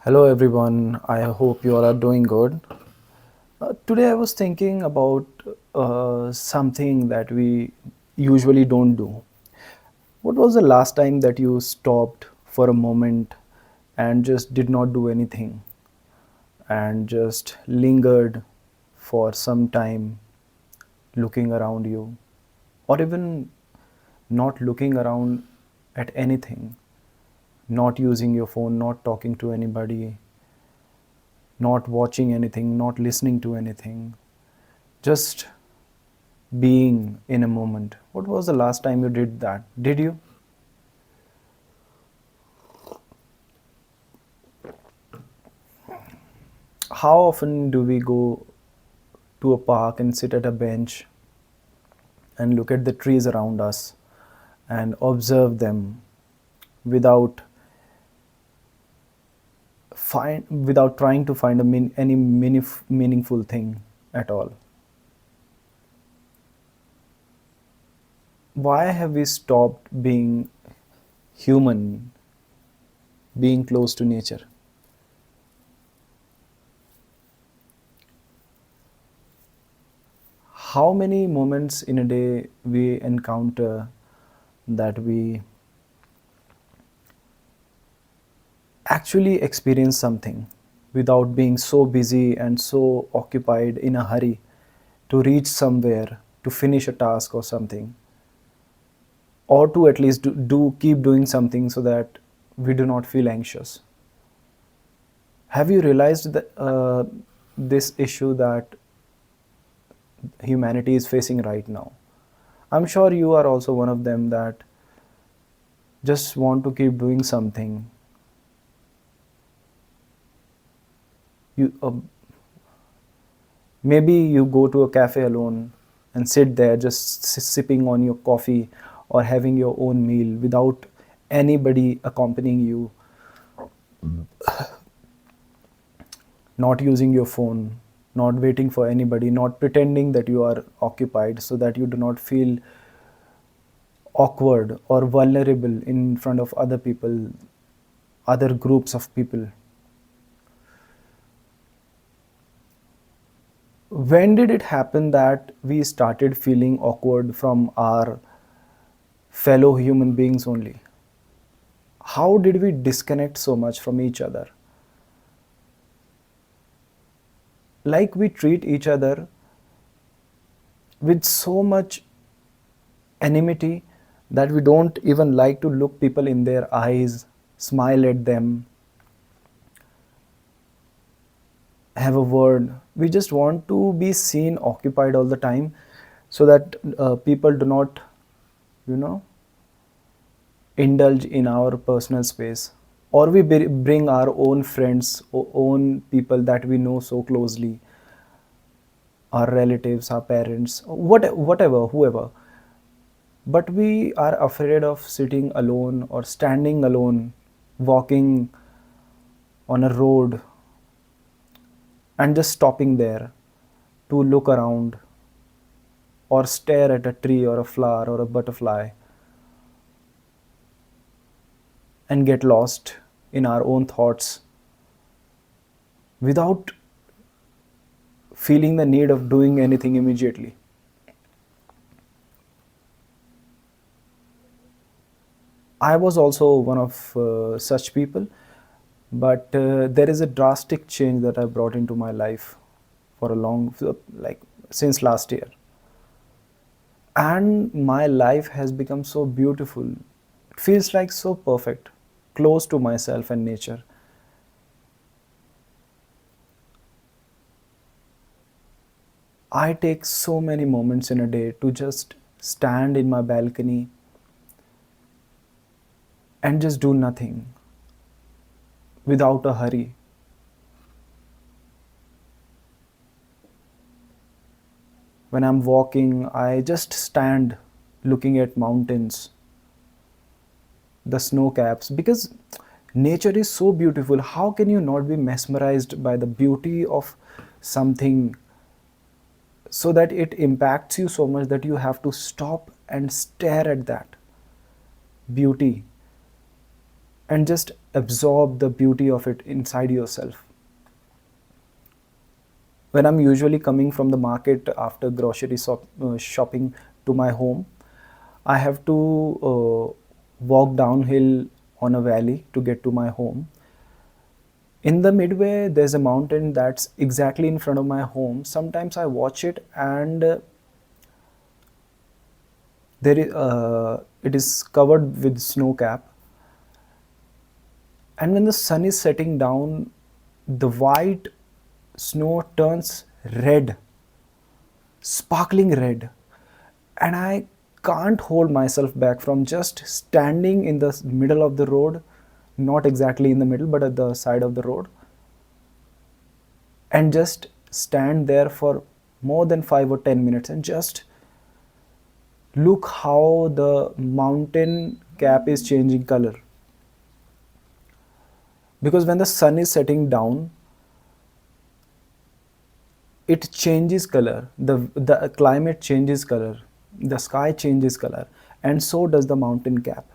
Hello everyone, I hope you all are doing good. Today I was thinking about something that we usually don't do. What was the last time that you stopped for a moment and just did not do anything and just lingered for some time looking around you, or even not looking around at anything, not using your phone, not talking to anybody, not watching anything, not listening to anything, just being in a moment? What was the last time you did that? Did you? How often do we go to a park and sit at a bench and look at the trees around us and observe them without without trying to find any meaningful thing at all? Why have we stopped being human, being close to nature? How many moments in a day we encounter that we actually experience something without being so busy and so occupied in a hurry to reach somewhere, to finish a task or something, or to at least do keep doing something so that we do not feel anxious? Have you realized that this issue that humanity is facing right now? I'm sure you are also one of them that just want to keep doing something. You Maybe you go to a cafe alone and sit there just sipping on your coffee or having your own meal without anybody accompanying you, not using your phone, not waiting for anybody, not pretending that you are occupied so that you do not feel awkward or vulnerable in front of other people, other groups of people. When did it happen that we started feeling awkward from our fellow human beings only? How did we disconnect so much from each other? Like we treat each other with so much enmity that we don't even like to look people in their eyes, smile at them, have a word. We just want to be seen occupied all the time so that people do not, you know, indulge in our personal space. Or we bring our own friends, own people that we know so closely, our relatives, our parents, whatever, whoever. But we are afraid of sitting alone or standing alone, walking on a road and just stopping there to look around or stare at a tree or a flower or a butterfly and get lost in our own thoughts without feeling the need of doing anything immediately. I was also one of such people, but there is a drastic change that I brought into my life for a long, like since last year. And my life has become so beautiful. It feels like so perfect, close to myself and nature. I take so many moments in a day to just stand in my balcony and just do nothing without a hurry. When I'm walking, I just stand looking at mountains, the snow caps, because nature is so beautiful. How can you not be mesmerized by the beauty of something so that it impacts you so much that you have to stop and stare at that beauty and just absorb the beauty of it inside yourself. When I'm usually coming from the market after shopping to my home, I have to walk downhill on a valley to get to my home. In the midway, there's a mountain that's exactly in front of my home. Sometimes I watch it, and it is covered with snow cap. And when the sun is setting down, the white snow turns red, sparkling red, and I can't hold myself back from just standing in the middle of the road, not exactly in the middle, but at the side of the road, and just stand there for more than 5 or 10 minutes and just look how the mountain cap is changing color. Because when the sun is setting down, it changes color, the climate changes color, the sky changes color, and so does the mountain cap,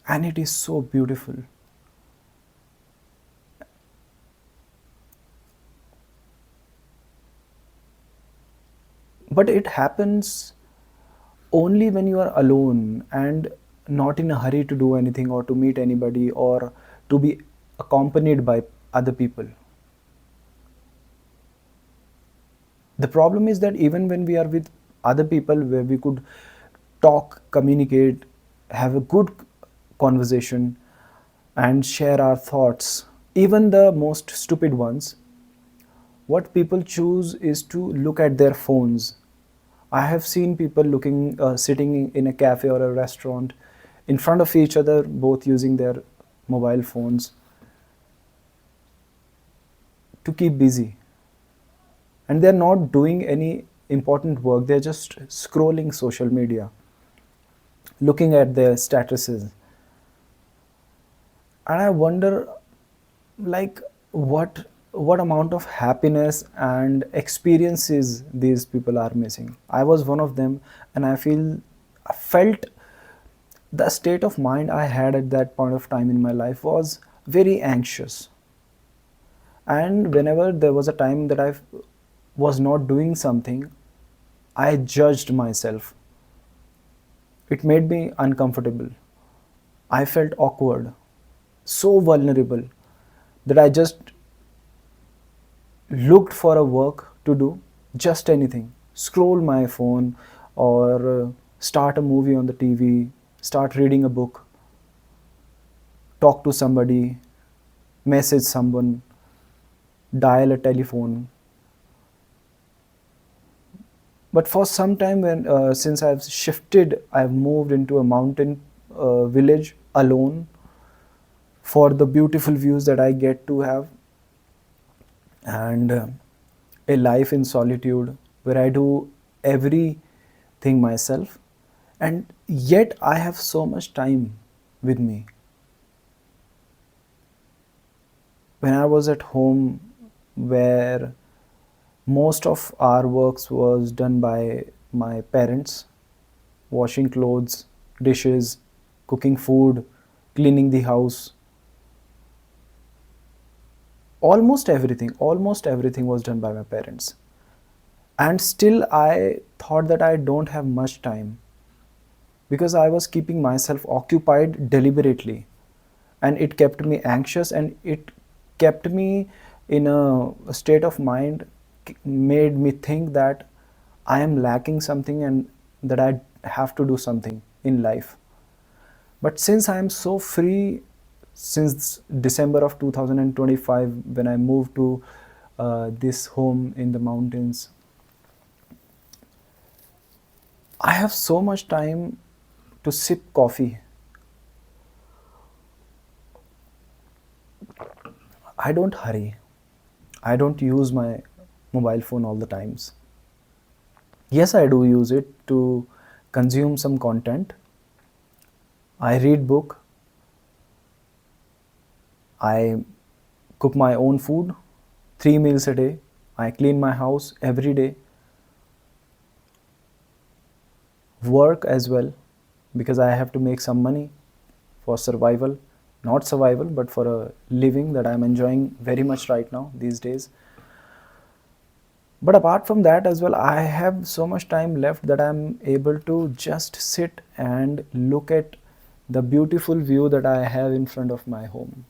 and it is so beautiful. But it happens only when you are alone and not in a hurry to do anything or to meet anybody or to be accompanied by other people. The problem is that even when we are with other people where we could talk, communicate, have a good conversation, and share our thoughts, even the most stupid ones, what people choose is to look at their phones. I have seen people sitting in a cafe or a restaurant in front of each other, both using their mobile phones to keep busy. And they're not doing any important work, they're just scrolling social media, looking at their statuses. And I wonder, like, what amount of happiness and experiences these people are missing. I was one of them, and I felt the state of mind I had at that point of time in my life was very anxious. And whenever there was a time that I was not doing something, I judged myself. It made me uncomfortable. I felt awkward, so vulnerable, that I just looked for a work to do, just anything. Scroll my phone, or start a movie on the TV, start reading a book, talk to somebody, message someone, dial a telephone. But for some time, since I've moved into a mountain village alone for the beautiful views that I get to have, and a life in solitude where I do everything myself, and yet I have so much time with me. When I was at home, where most of our works was done by my parents, washing clothes, dishes, cooking food, cleaning the house, almost everything was done by my parents. And still I thought that I don't have much time, because I was keeping myself occupied deliberately, and it kept me anxious, and it kept me in a state of mind, made me think that I am lacking something and that I have to do something in life. But since I am so free since December of 2025, when I moved to this home in the mountains, I have so much time to sip coffee. I don't hurry. I don't use my mobile phone all the times. Yes, I do use it to consume some content. I read book. I cook my own food 3 meals a day. I clean my house every day. Work as well, because I have to make some money for survival. not survival, but for a living that I'm enjoying very much right now these days. But apart from that as well, I have so much time left that I'm able to just sit and look at the beautiful view that I have in front of my home.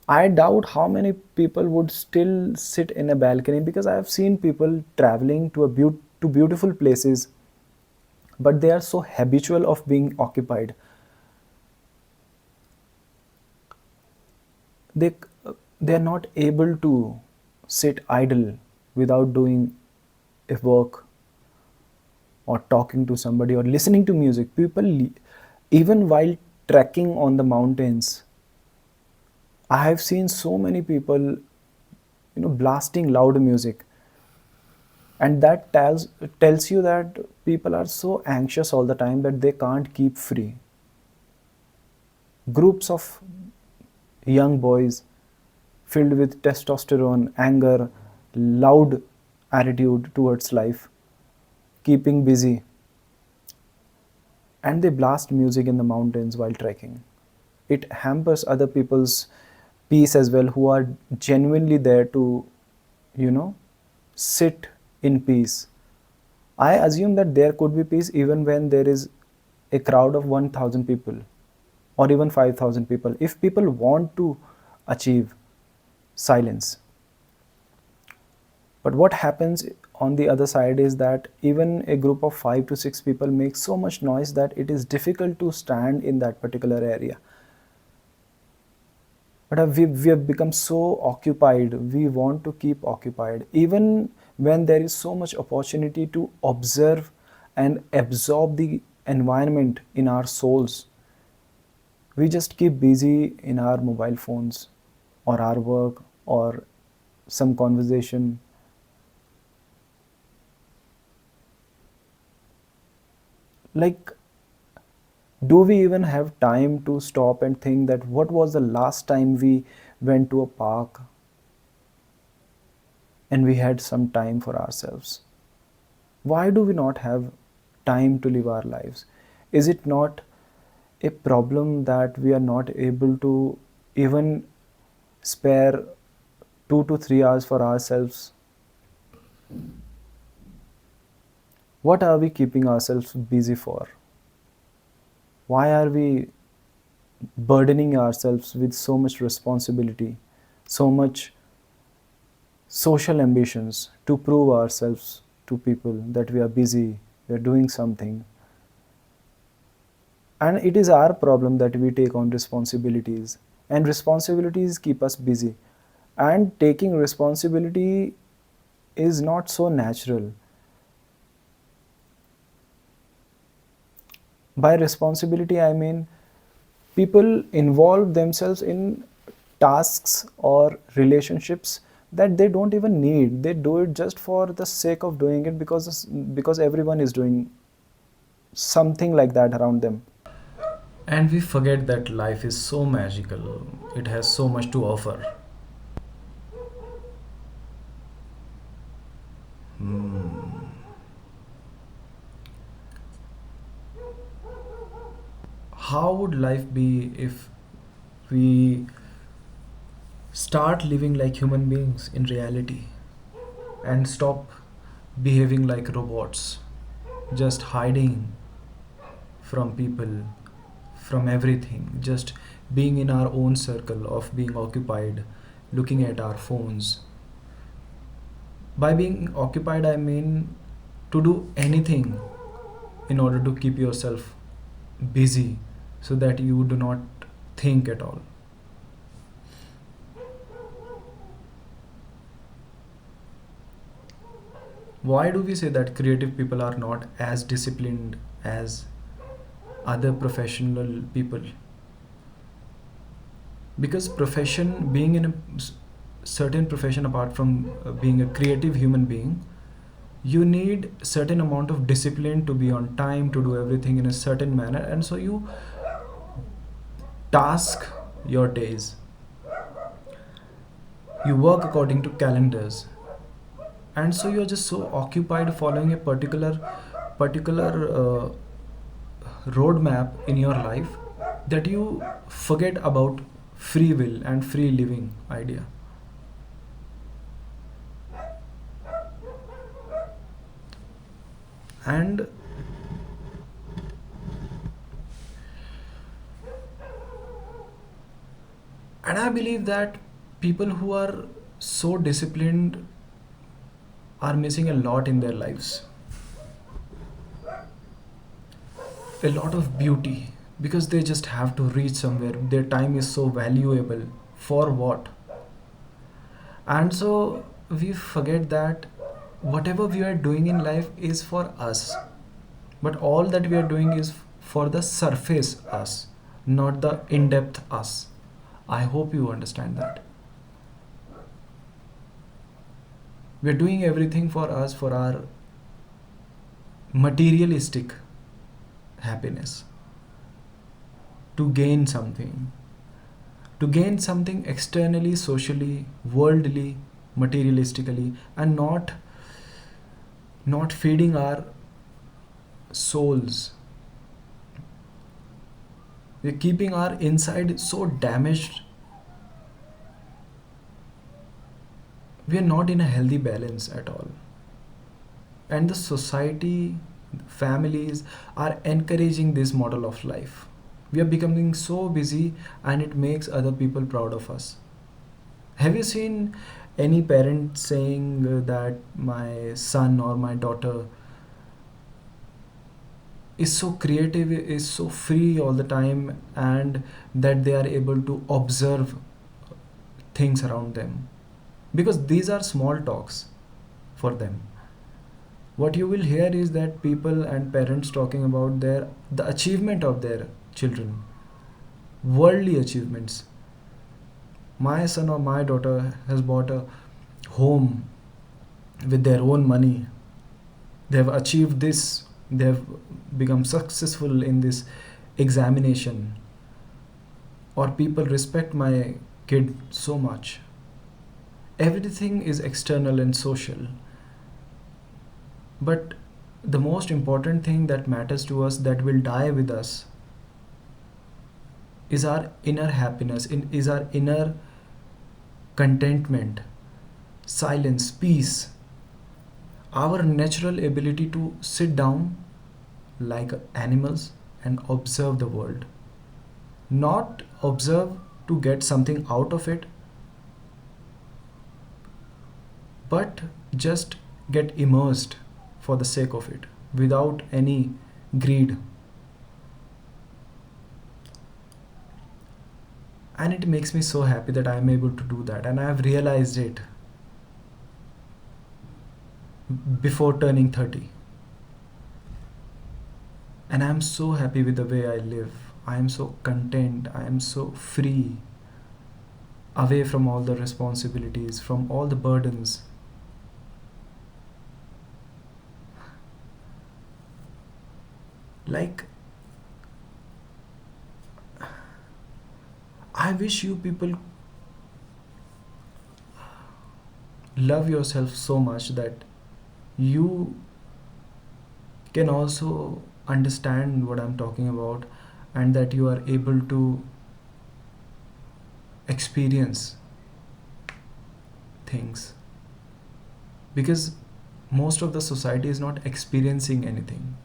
I doubt how many people would still sit in a balcony, because I have seen people traveling to to beautiful places, but they are so habitual of being occupied. they they are not able to sit idle without doing a work, or talking to somebody, or listening to music. Even while trekking on the mountains, I have seen so many people, blasting loud music. And that tells you that people are so anxious all the time that they can't keep free. Groups of young boys filled with testosterone, anger, loud attitude towards life, keeping busy, and they blast music in the mountains while trekking. It hampers other people's peace as well, who are genuinely there to, you know, sit in peace. I assume that there could be peace even when there is a crowd of 1,000 people or even 5,000 people, if people want to achieve silence. But what happens on the other side is that even a group of 5 to 6 people makes so much noise that it is difficult to stand in that particular area. But we have become so occupied, we want to keep occupied, even when there is so much opportunity to observe and absorb the environment in our souls. We just keep busy in our mobile phones, or our work, or some conversation. Like, do we even have time to stop and think that what was the last time we went to a park and we had some time for ourselves? Why do we not have time to live our lives? Is it not a problem that we are not able to even spare 2 to 3 hours for ourselves? What are we keeping ourselves busy for? Why are we burdening ourselves with so much responsibility, so much social ambitions to prove ourselves to people that we are busy, we are doing something? And it is our problem that we take on responsibilities, and responsibilities keep us busy. And taking responsibility is not so natural. By responsibility, I mean people involve themselves in tasks or relationships that they don't even need. They do it just for the sake of doing it, because everyone is doing something like that around them. And we forget that life is so magical. It has so much to offer. How would life be if we start living like human beings in reality and stop behaving like robots, just hiding from people, from everything, just being in our own circle of being occupied, looking at our phones? By being occupied, I mean to do anything in order to keep yourself busy so that you do not think at all. Why do we say that creative people are not as disciplined as other professional people? Because profession, being in a certain profession, apart from being a creative human being, you need certain amount of discipline to be on time, to do everything in a certain manner, and so you task your days, you work according to calendars, and so you're just so occupied following a particular roadmap in your life that you forget about free will and free living idea. And I believe that people who are so disciplined are missing a lot in their lives, a lot of beauty, because they just have to reach somewhere. Their time is so valuable. For what? And so we forget that whatever we are doing in life is for us, but all that we are doing is for the surface us, not the in-depth us. I hope you understand that. We're doing everything for us, for our materialistic happiness, to gain something, to gain something externally, socially, worldly, materialistically, and not feeding our souls. We're keeping our inside so damaged. We are not in a healthy balance at all. And the society, families are encouraging this model of life. We are becoming so busy, and it makes other people proud of us. Have you seen any parent saying that my son or my daughter is so creative, is so free all the time, and that they are able to observe things around them? Because these are small talks for them. What you will hear is that people and parents talking about the achievement of their children, worldly achievements. My son or my daughter has bought a home with their own money. They have achieved this. They have become successful in this examination. Or people respect my kid so much. Everything is external and social. But the most important thing that matters to us, that will die with us, is our inner happiness, is our inner contentment, silence, peace, our natural ability to sit down like animals and observe the world. Not observe to get something out of it, but just get immersed for the sake of it, without any greed. And it makes me so happy that I am able to do that, and I have realized it before turning 30. And I am so happy with the way I live. I am so content, I am so free, away from all the responsibilities, from all the burdens. Like, I wish you people love yourself so much that you can also understand what I'm talking about, and that you are able to experience things. Because most of the society is not experiencing anything,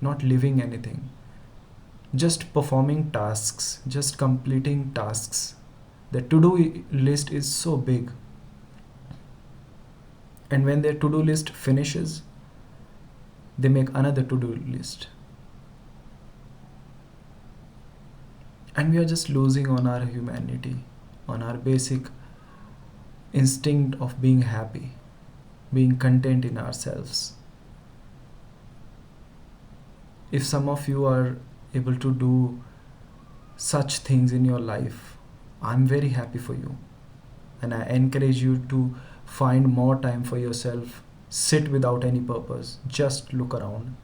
not living anything, just performing tasks, just completing tasks. The to-do list is so big, and when their to-do list finishes, they make another to-do list. And we are just losing on our humanity, on our basic instinct of being happy, being content in ourselves. If some of you are able to do such things in your life, I'm very happy for you. And I encourage you to find more time for yourself. Sit without any purpose. Just look around.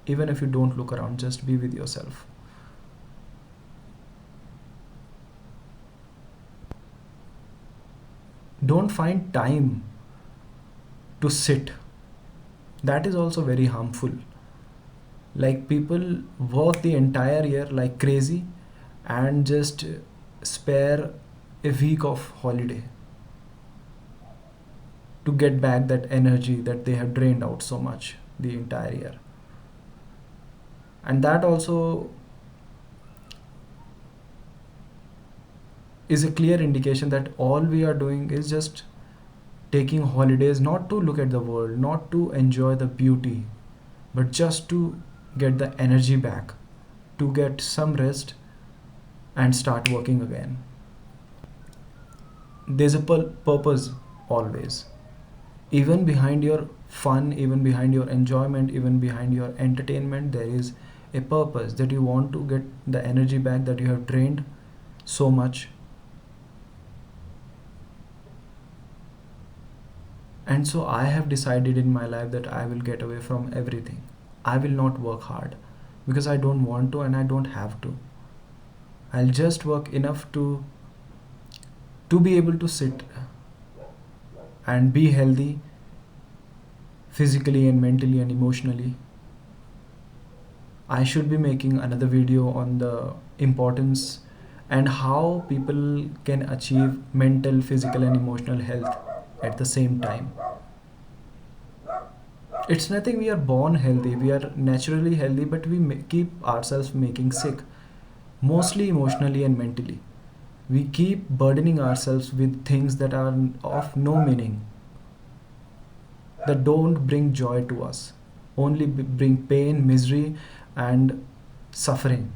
Even if you don't look around, just be with yourself. Don't find time to sit. That is also very harmful. Like, people work the entire year like crazy, and just spare a week of holiday to get back that energy that they have drained out so much the entire year. And that also is a clear indication that all we are doing is just taking holidays, not to look at the world, not to enjoy the beauty, but just to get the energy back, to get some rest and start working again. There's a purpose always. Even behind your fun, even behind your enjoyment, even behind your entertainment, there is a purpose that you want to get the energy back that you have drained so much. And so I have decided in my life that I will get away from everything. I will not work hard because I don't want to and I don't have to. I'll just work enough to be able to sit and be healthy physically and mentally and emotionally. I should be making another video on the importance and how people can achieve mental, physical and emotional health at the same time. It's nothing, we are born healthy, we are naturally healthy, but we keep ourselves making sick, mostly emotionally and mentally. We keep burdening ourselves with things that are of no meaning, that don't bring joy to us, only bring pain, misery, and suffering.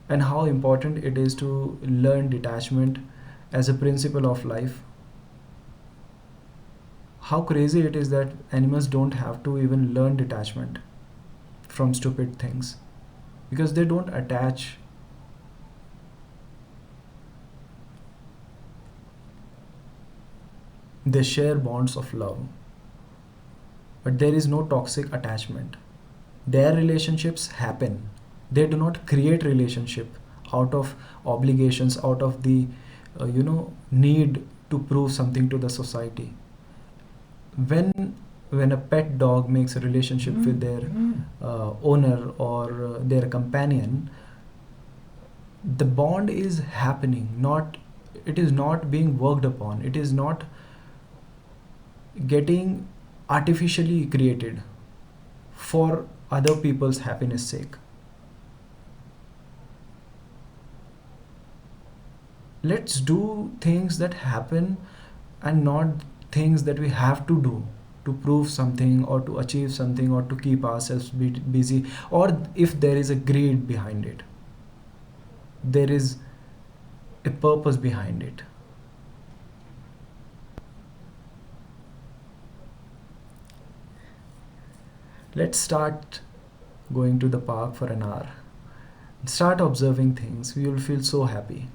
And how important it is to learn detachment as a principle of life. How crazy it is that animals don't have to even learn detachment from stupid things because they don't attach. They share bonds of love, but there is no toxic attachment. Their relationships happen. They do not create relationship out of obligations, out of the need to prove something to the society. When a pet dog makes a relationship with their owner or their companion, the bond is happening, not, it is not being worked upon, it is not getting artificially created for other people's happiness sake. Let's do things that happen and not things that we have to do to prove something or to achieve something or to keep ourselves busy, or if there is a greed behind it, there is a purpose behind it. Let's start going to the park for an hour. Start observing things. You will feel so happy,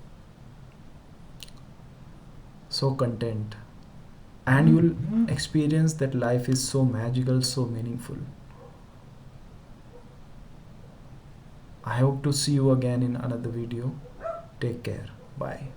so content, and you will experience that life is so magical, so meaningful. I hope to see you again in another video. Take care. Bye.